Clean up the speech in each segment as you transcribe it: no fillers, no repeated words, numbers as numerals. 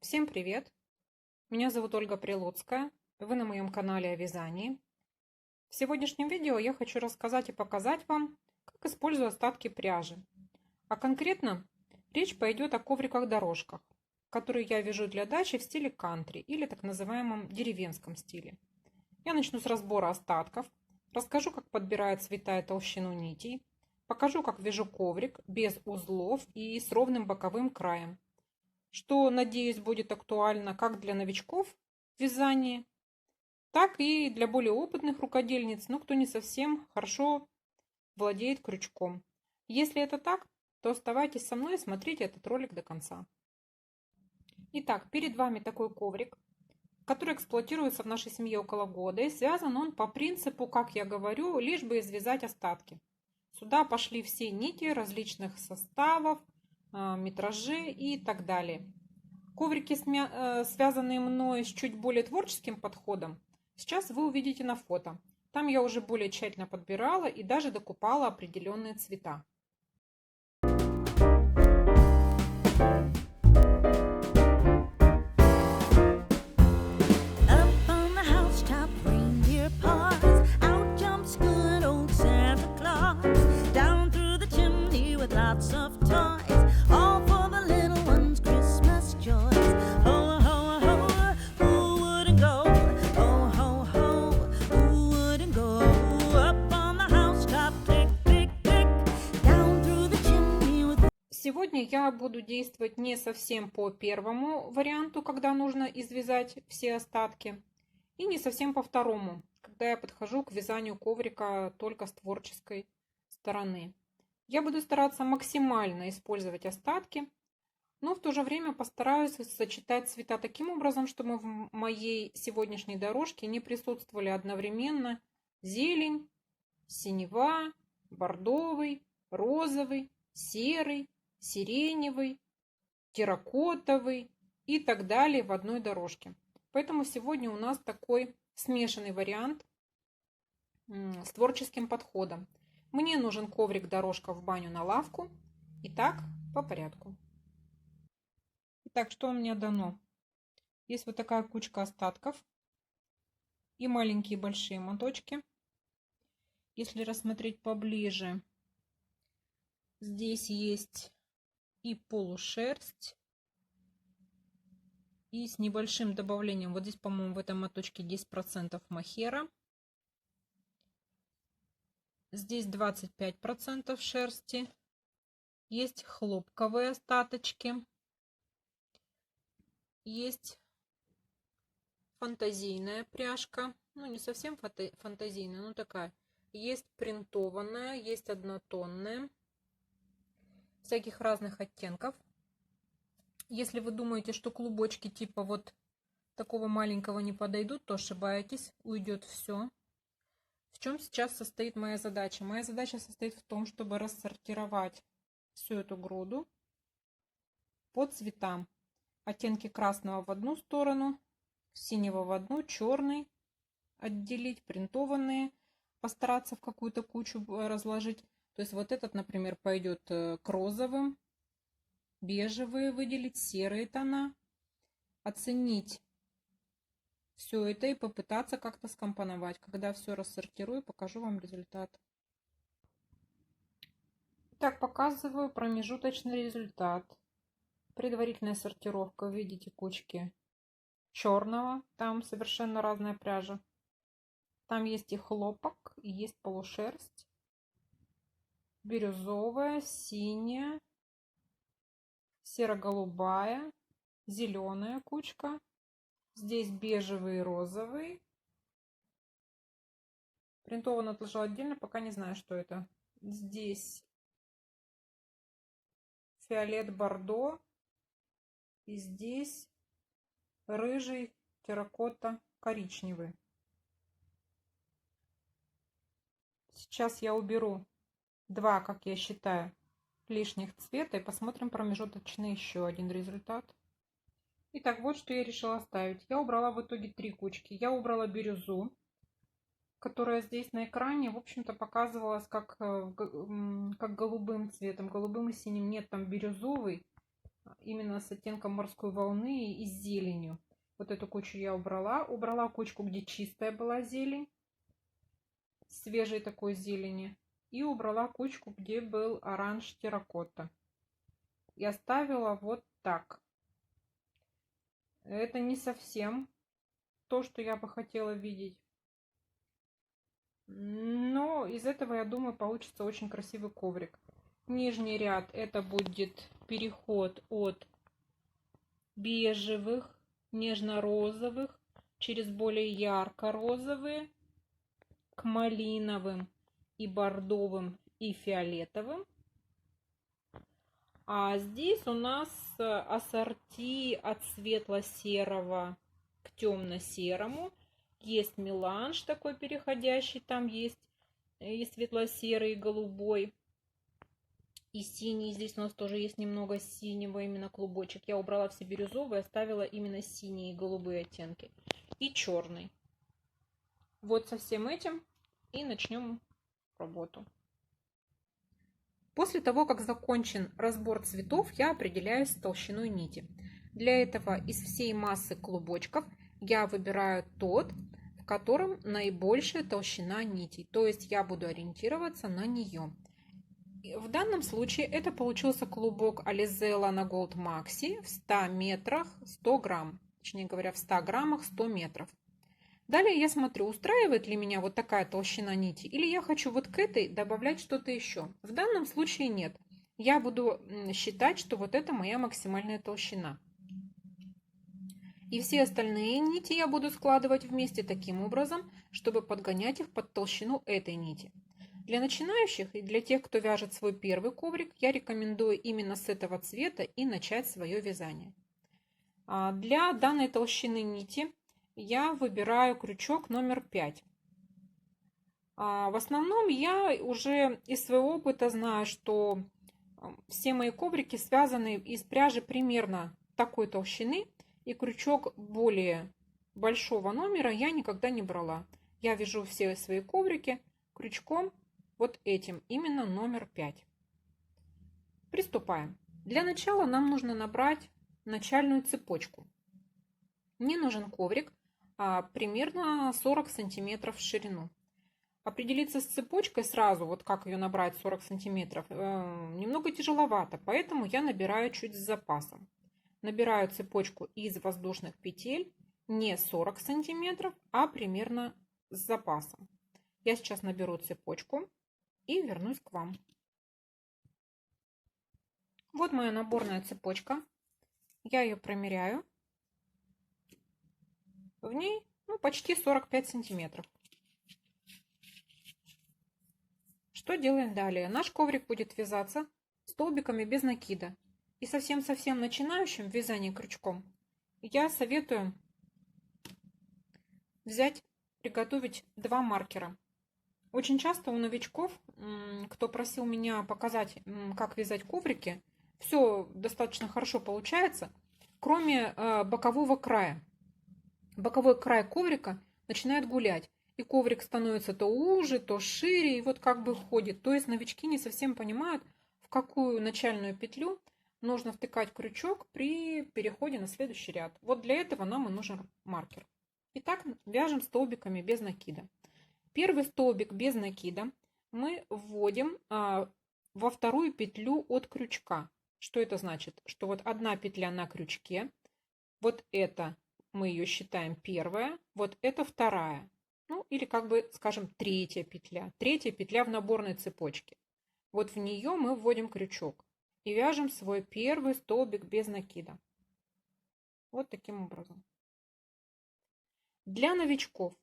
Всем привет! Меня зовут Ольга Прилуцкая. Вы на моем канале о вязании. В сегодняшнем видео я хочу рассказать и показать вам, как использую остатки пряжи. А конкретно речь пойдет о ковриках-дорожках, которые я вяжу для дачи в стиле кантри или так называемом деревенском стиле. Я начну с разбора остатков, расскажу, как подбираю цвета и толщину нитей, покажу, как вяжу коврик без узлов и с ровным боковым краем, что, надеюсь, будет актуально как для новичков в вязании, так и для более опытных рукодельниц, но кто не совсем хорошо владеет крючком. Если это так, то оставайтесь со мной и смотрите этот ролик до конца. Итак, перед вами такой коврик, который эксплуатируется в нашей семье около года, и связан он по принципу, как я говорю, лишь бы извязать остатки. Сюда пошли все нити различных составов, метражей и так далее. Коврики, связанные мной с чуть более творческим подходом, сейчас вы увидите на фото. Там я уже более тщательно подбирала и даже докупала определенные цвета. Сегодня я буду действовать не совсем по первому варианту, когда нужно извязать все остатки, и не совсем по второму, когда я подхожу к вязанию коврика только с творческой стороны. Я буду стараться максимально использовать остатки, но в то же время постараюсь сочетать цвета таким образом, чтобы в моей сегодняшней дорожке не присутствовали одновременно зелень, синева, бордовый, розовый, серый, сиреневый, терракотовый и так далее в одной дорожке. Поэтому сегодня у нас такой смешанный вариант с творческим подходом. Мне нужен коврик-дорожка в баню на лавку. Итак, по порядку. Итак, что у меня дано? Есть вот такая кучка остатков и маленькие и большие моточки. Если рассмотреть поближе, здесь есть и полушерсть, и с небольшим добавлением, вот здесь, по-моему, в этом моточке 10% мохера. Здесь 25% шерсти. Есть хлопковые остаточки. Есть фантазийная пряжка. Ну, не совсем фантазийная, но такая. Есть принтованная, есть однотонная. Всяких разных оттенков. Если вы думаете, что клубочки типа вот такого маленького не подойдут, то ошибаетесь. Уйдет все. В чем сейчас состоит моя задача? Моя задача состоит в том, чтобы рассортировать всю эту груду по цветам. Оттенки красного в одну сторону, синего в одну, черный отделить, принтованные постараться в какую-то кучу разложить. То есть вот этот, например, пойдет к розовым, бежевые выделить, серые тона, оценить все это и попытаться как-то скомпоновать. Когда все рассортирую, покажу вам результат. Так, показываю промежуточный результат. Предварительная сортировка. Видите кучки черного. Там совершенно разная пряжа. Там есть и хлопок, и есть полушерсть. Бирюзовая, синяя, серо-голубая, зеленая кучка. Здесь бежевый и розовый. Принтованно отложила отдельно, пока не знаю, что это. Здесь фиолет бордо. И здесь рыжий, терракота, коричневый. Сейчас я уберу два, как я считаю, лишних цвета и посмотрим промежуточный еще один результат. Итак, вот что я решила оставить. Я убрала в итоге три кучки. Я убрала бирюзу, которая здесь на экране, в общем-то, показывалась как голубым цветом. Голубым и синим нет, там бирюзовый именно с оттенком морской волны и с зеленью. Вот эту кучу я убрала. Убрала кучку, где чистая была зелень, свежей такой зелени. И убрала кучку, где был оранж терракота. И оставила вот так. Это не совсем то, что я бы хотела видеть. Но из этого, я думаю, получится очень красивый коврик. Нижний ряд это будет переход от бежевых, нежно-розовых, через более ярко-розовые, к малиновым и бордовым и фиолетовым. А здесь у нас ассорти от светло-серого к темно-серому. Есть меланж такой переходящий, там есть и светло-серый, и голубой, и синий. Здесь у нас тоже есть немного синего, именно клубочек. Я убрала все бирюзовые, оставила именно синие и голубые оттенки. И черный. Вот со всем этим и начнем работу. После того, как закончен разбор цветов, я определяюсь с толщиной нити. Для этого из всей массы клубочков я выбираю тот, в котором наибольшая толщина нитей. То есть я буду ориентироваться на нее. В данном случае это получился клубок Alize Lana Gold Maxi в 100 метрах 100 грамм. Точнее говоря, в 100 граммах 100 метров. Далее я смотрю, устраивает ли меня вот такая толщина нити, или я хочу вот к этой добавлять что-то еще. В данном случае нет. Я буду считать, что вот это моя максимальная толщина. И все остальные нити я буду складывать вместе таким образом, чтобы подгонять их под толщину этой нити. Для начинающих и для тех, кто вяжет свой первый коврик, я рекомендую именно с этого цвета и начать свое вязание. Для данной толщины нити я выбираю крючок номер 5. В основном я уже из своего опыта знаю, что все мои коврики связаны из пряжи примерно такой толщины, и крючок более большого номера я никогда не брала. Я вяжу все свои коврики крючком вот этим, именно номер 5. Приступаем. Для начала нам нужно набрать начальную цепочку. Мне нужен коврик примерно 40 сантиметров в ширину. Определиться с цепочкой сразу, вот как ее набрать 40 сантиметров, немного тяжеловато, поэтому я набираю чуть с запасом. Набираю цепочку из воздушных петель не 40 сантиметров, а примерно с запасом. Я сейчас наберу цепочку и вернусь к вам. Вот моя наборная цепочка. Я ее промеряю. В ней почти 45 сантиметров. Что делаем далее? Наш коврик будет вязаться столбиками без накида. И совсем-совсем начинающим в вязании крючком я советую приготовить 2 маркера. Очень часто у новичков, кто просил меня показать, как вязать коврики, все достаточно хорошо получается, кроме бокового края. Боковой край коврика начинает гулять. И коврик становится то уже, то шире, и вот как бы ходит. То есть новички не совсем понимают, в какую начальную петлю нужно втыкать крючок при переходе на следующий ряд. Вот для этого нам и нужен маркер. Итак, вяжем столбиками без накида. Первый столбик без накида мы вводим во вторую петлю от крючка. Что это значит? Что вот одна петля на крючке, вот это мы ее считаем первая, вот это вторая. Или как бы, скажем, третья петля. Третья петля в наборной цепочке. Вот в нее мы вводим крючок и вяжем свой первый столбик без накида. Вот таким образом. Для новичков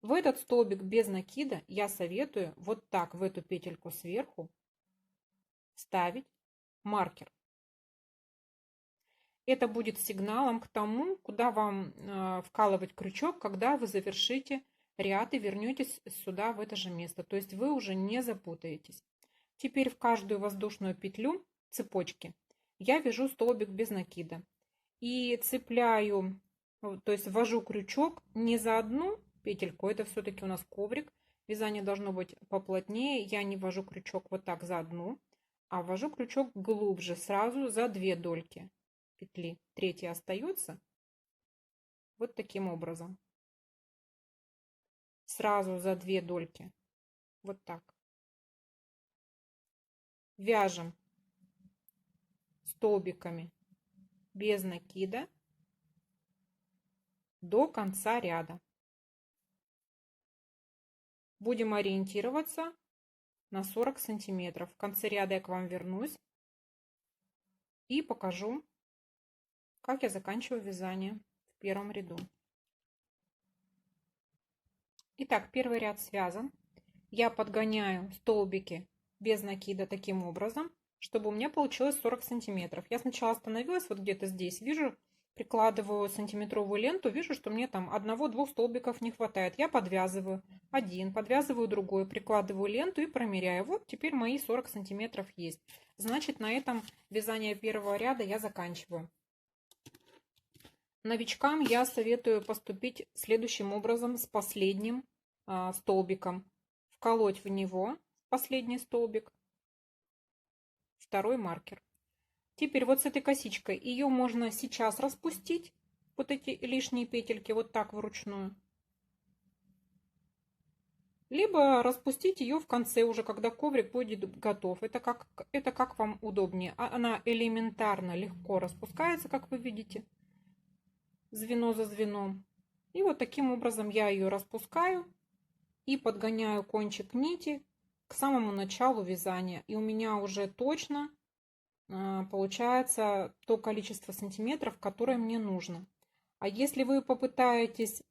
в этот столбик без накида я советую вот так в эту петельку сверху ставить маркер. Это будет сигналом к тому, куда вам вкалывать крючок, когда вы завершите ряд и вернетесь сюда, в это же место. То есть вы уже не запутаетесь. Теперь в каждую воздушную петлю цепочки я вяжу столбик без накида. И цепляю, то есть ввожу крючок не за одну петельку, это все-таки у нас коврик. Вязание должно быть поплотнее. Я не ввожу крючок вот так за одну, а ввожу крючок глубже, сразу за 2 дольки петли. Третья остается вот таким образом. Сразу за 2 дольки. Вот так. Вяжем столбиками без накида до конца ряда. Будем ориентироваться на 40 сантиметров. В конце ряда я к вам вернусь и покажу, как я заканчиваю вязание в первом ряду. Итак, первый ряд связан. Я подгоняю столбики без накида таким образом, чтобы у меня получилось 40 сантиметров. Я сначала остановилась вот где-то здесь, вижу, прикладываю сантиметровую ленту, вижу, что мне там 1-2 столбиков не хватает. Я подвязываю один, подвязываю другой, прикладываю ленту и промеряю. Вот теперь мои 40 сантиметров есть. Значит, на этом вязание первого ряда я заканчиваю. Новичкам я советую поступить следующим образом с последним столбиком. Вколоть в него последний столбик, второй маркер. Теперь вот с этой косичкой ее можно сейчас распустить, вот эти лишние петельки, вот так вручную. Либо распустить ее в конце уже, когда коврик будет готов. Это как вам удобнее. Она элементарно легко распускается, как вы видите, звено за звеном. И вот таким образом я ее распускаю и подгоняю кончик нити к самому началу вязания. И у меня уже точно получается то количество сантиметров, которое мне нужно. А если вы попытаетесь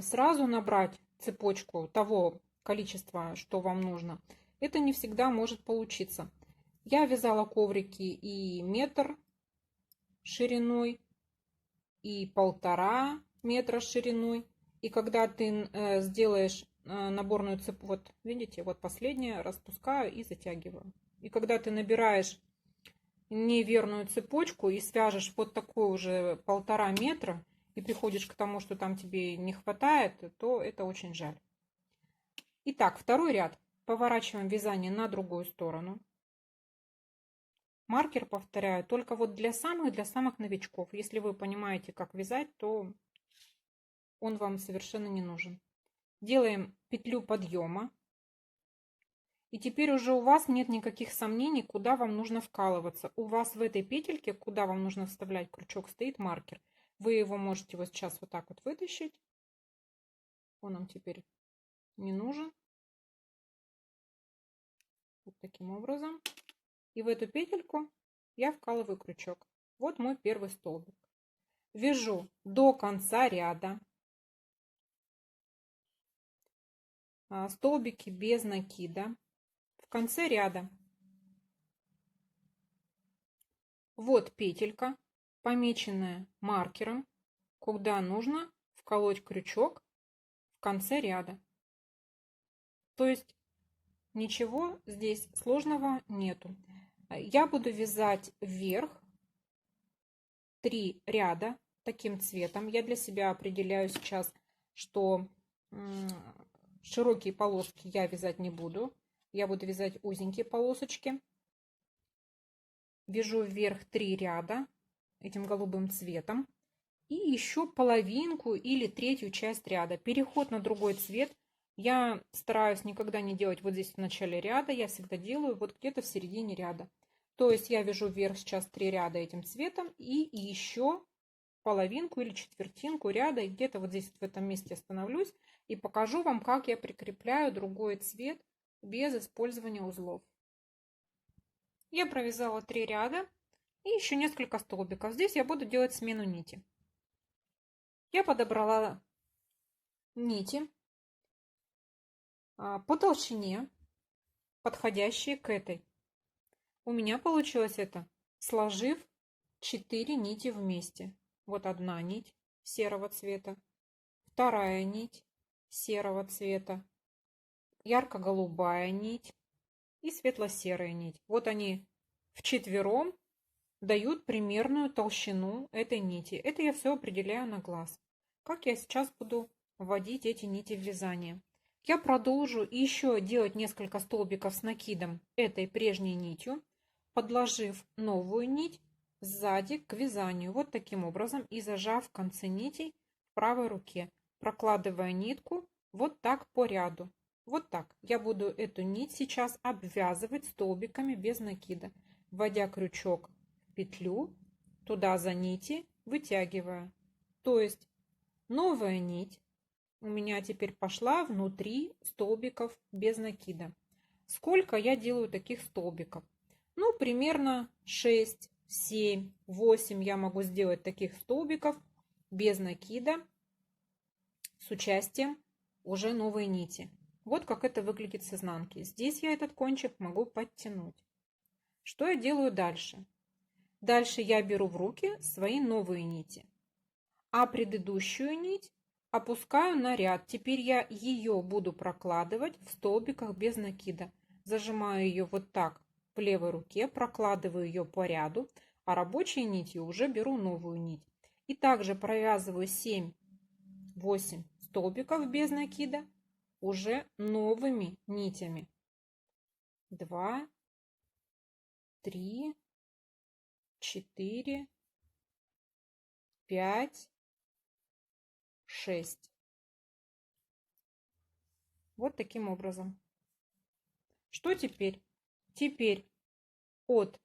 сразу набрать цепочку того количества, что вам нужно, это не всегда может получиться. Я вязала коврики и метр шириной, и 1,5 метра шириной. И когда ты сделаешь наборную цепочку, вот видите, вот последняя, распускаю и затягиваю. И когда ты набираешь неверную цепочку и свяжешь вот такой уже 1,5 метра, и приходишь к тому, что там тебе не хватает, то это очень жаль. Итак, второй ряд. Поворачиваем вязание на другую сторону. Маркер повторяю только вот для самых новичков. Если вы понимаете, как вязать, то он вам совершенно не нужен. Делаем петлю подъема. И теперь уже у вас нет никаких сомнений, куда вам нужно вкалываться. У вас в этой петельке, куда вам нужно вставлять крючок, стоит маркер. Вы его можете вот сейчас вот так вот вытащить. Он нам теперь не нужен. Вот таким образом. И в эту петельку я вкалываю крючок. Вот мой первый столбик. Вяжу до конца ряда. Столбики без накида. В конце ряда вот петелька, помеченная маркером, куда нужно вколоть крючок в конце ряда. То есть ничего здесь сложного нету. Я буду вязать вверх 3 ряда таким цветом. Я для себя определяю сейчас, что широкие полоски я вязать не буду. Я буду вязать узенькие полосочки. Вяжу вверх 3 ряда этим голубым цветом. И еще половинку или третью часть ряда. Переход на другой цвет я стараюсь никогда не делать вот здесь в начале ряда. Я всегда делаю вот где-то в середине ряда. То есть я вяжу вверх сейчас 3 ряда этим цветом. И еще половинку или четвертинку ряда. И где-то вот здесь в этом месте остановлюсь. И покажу вам, как я прикрепляю другой цвет без использования узлов. Я провязала 3 ряда и еще несколько столбиков. Здесь я буду делать смену нити. Я подобрала нити по толщине, подходящие к этой. У меня получилось это, сложив 4 нити вместе. Вот одна нить серого цвета, вторая нить серого цвета, ярко-голубая нить и светло-серая нить. Вот они вчетвером дают примерную толщину этой нити. Это я все определяю на глаз. Как я сейчас буду вводить эти нити в вязание. Я продолжу еще делать несколько столбиков с накидом этой прежней нитью, подложив новую нить сзади к вязанию. Вот таким образом и зажав концы нитей в правой руке, прокладывая нитку вот так по ряду. Вот так. Я буду эту нить сейчас обвязывать столбиками без накида, вводя крючок в петлю, туда за нити, вытягивая. То есть новая нить у меня теперь пошла внутри столбиков без накида. Сколько я делаю таких столбиков? Ну, примерно 6, 7, 8 я могу сделать таких столбиков без накида с участием уже новой нити. Вот как это выглядит с изнанки. Здесь я этот кончик могу подтянуть. Что я делаю дальше? Дальше я беру в руки свои новые нити, а предыдущую нить опускаю на ряд. Теперь я ее буду прокладывать в столбиках без накида. Зажимаю ее вот так в левой руке, прокладываю ее по ряду, а рабочей нитью уже беру новую нить. И также провязываю 7-8 столбиков без накида уже новыми нитями. 2, 3, 4, 5, 6. Вот таким образом. Что теперь? Теперь от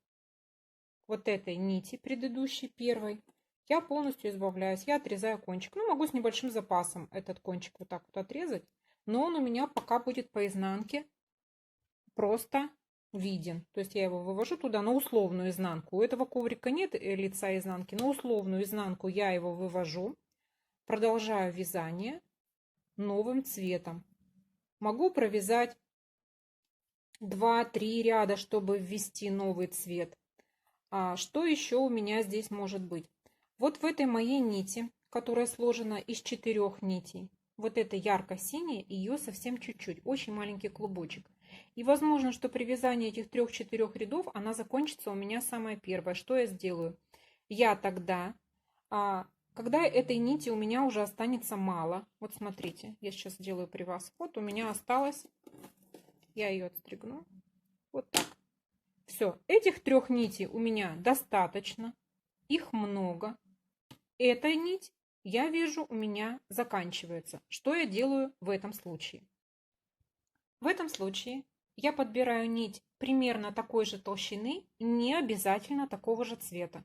вот этой нити предыдущей, первой, я полностью избавляюсь. Я отрезаю кончик. Ну, могу с небольшим запасом этот кончик вот так вот отрезать. Но он у меня пока будет по изнанке просто виден. То есть я его вывожу туда на условную изнанку. У этого коврика нет лица изнанки. На условную изнанку я его вывожу. Продолжаю вязание новым цветом. Могу провязать 2-3 ряда, чтобы ввести новый цвет. А что еще у меня здесь может быть? Вот в этой моей нити, которая сложена из 4 нитей, вот эта ярко-синяя, ее совсем чуть-чуть, очень маленький клубочек. И возможно, что при вязании этих 3-4 рядов она закончится у меня самая первая. Что я сделаю? Я тогда, когда этой нити у меня уже останется мало, вот смотрите, я сейчас сделаю при вас, вот у меня осталось, я ее отстригну, вот так. Все, этих 3 нитей у меня достаточно, их много. Эта нить, я вижу, у меня заканчивается. Что я делаю в этом случае? В этом случае я подбираю нить примерно такой же толщины, не обязательно такого же цвета.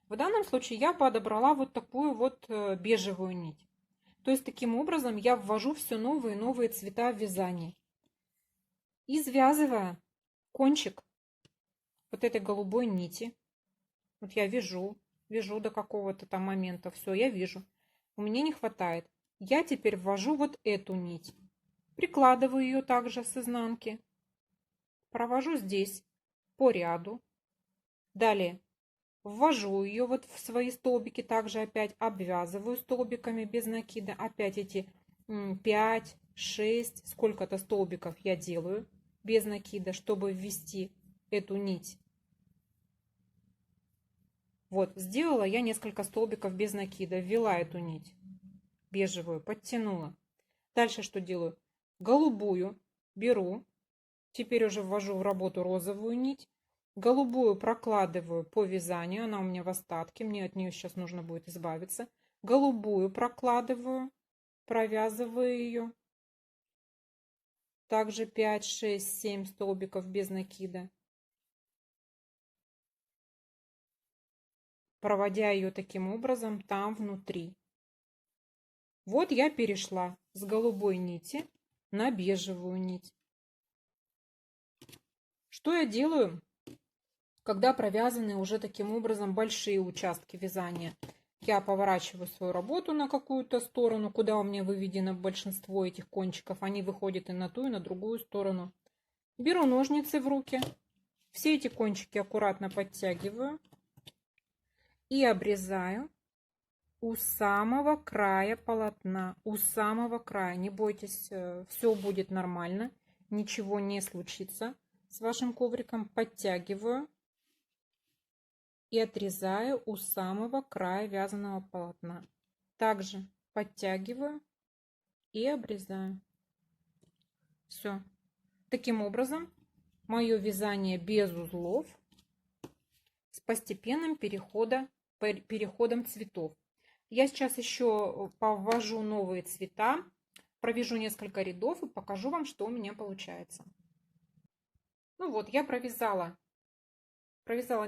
В данном случае я подобрала вот такую вот бежевую нить. То есть таким образом я ввожу все новые и новые цвета в вязание. И связывая кончик вот этой голубой нити, вот я вяжу до какого-то там момента, все, я вижу, у меня не хватает. Я теперь ввожу вот эту нить, прикладываю ее также с изнанки, провожу здесь по ряду, далее ввожу ее вот в свои столбики, также опять обвязываю столбиками без накида, опять эти 5, 6, сколько-то столбиков я делаю без накида, чтобы ввести эту нить. Вот, сделала я несколько столбиков без накида, ввела эту нить бежевую, подтянула. Дальше что делаю? Голубую беру, теперь уже ввожу в работу розовую нить, голубую прокладываю по вязанию, она у меня в остатке, мне от нее сейчас нужно будет избавиться. Голубую прокладываю, провязываю ее. Также 5, 6, 7 столбиков без накида. Проводя ее таким образом там внутри. Вот я перешла с голубой нити на бежевую нить. Что я делаю, когда провязаны уже таким образом большие участки вязания? Я поворачиваю свою работу на какую-то сторону, куда у меня выведено большинство этих кончиков. Они выходят и на ту, и на другую сторону. Беру ножницы в руки. Все эти кончики аккуратно подтягиваю и обрезаю у самого края полотна, у самого края. Не бойтесь, все будет нормально, ничего не случится с вашим ковриком. Подтягиваю и отрезаю у самого края вязаного полотна. Также подтягиваю и обрезаю. Все. Таким образом, мое вязание без узлов с постепенным переходом цветов. Я сейчас еще поввожу новые цвета, провяжу несколько рядов и покажу вам, что у меня получается. Ну вот, я провязала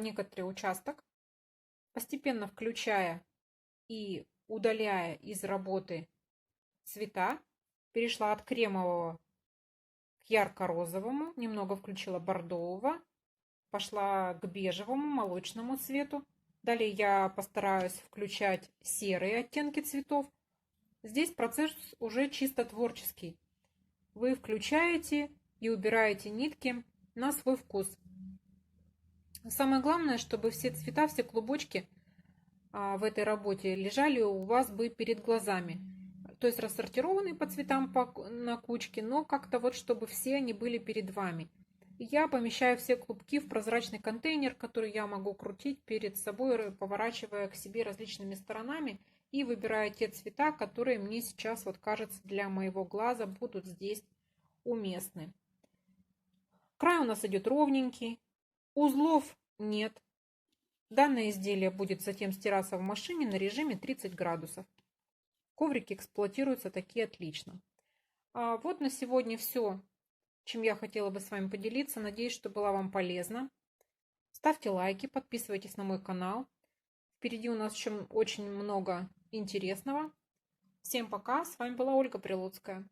некоторый участок, постепенно включая и удаляя из работы цвета. Перешла от кремового к ярко-розовому, немного включила бордового, пошла к бежевому, молочному цвету. Далее я постараюсь включать серые оттенки цветов. Здесь процесс уже чисто творческий. Вы включаете и убираете нитки на свой вкус. Самое главное, чтобы все цвета, все клубочки в этой работе лежали у вас бы перед глазами. То есть рассортированные по цветам на кучке, но как-то вот, чтобы все они были перед вами. Я помещаю все клубки в прозрачный контейнер, который я могу крутить перед собой, поворачивая к себе различными сторонами и выбирая те цвета, которые мне сейчас, вот кажется, для моего глаза будут здесь уместны. Край у нас идет ровненький, узлов нет. Данное изделие будет затем стираться в машине на режиме 30 градусов. Коврики эксплуатируются такие отлично. Вот на сегодня все, чем я хотела бы с вами поделиться. Надеюсь, что была вам полезна. Ставьте лайки, подписывайтесь на мой канал. Впереди у нас еще очень много интересного. Всем пока. С вами была Ольга Прилуцкая.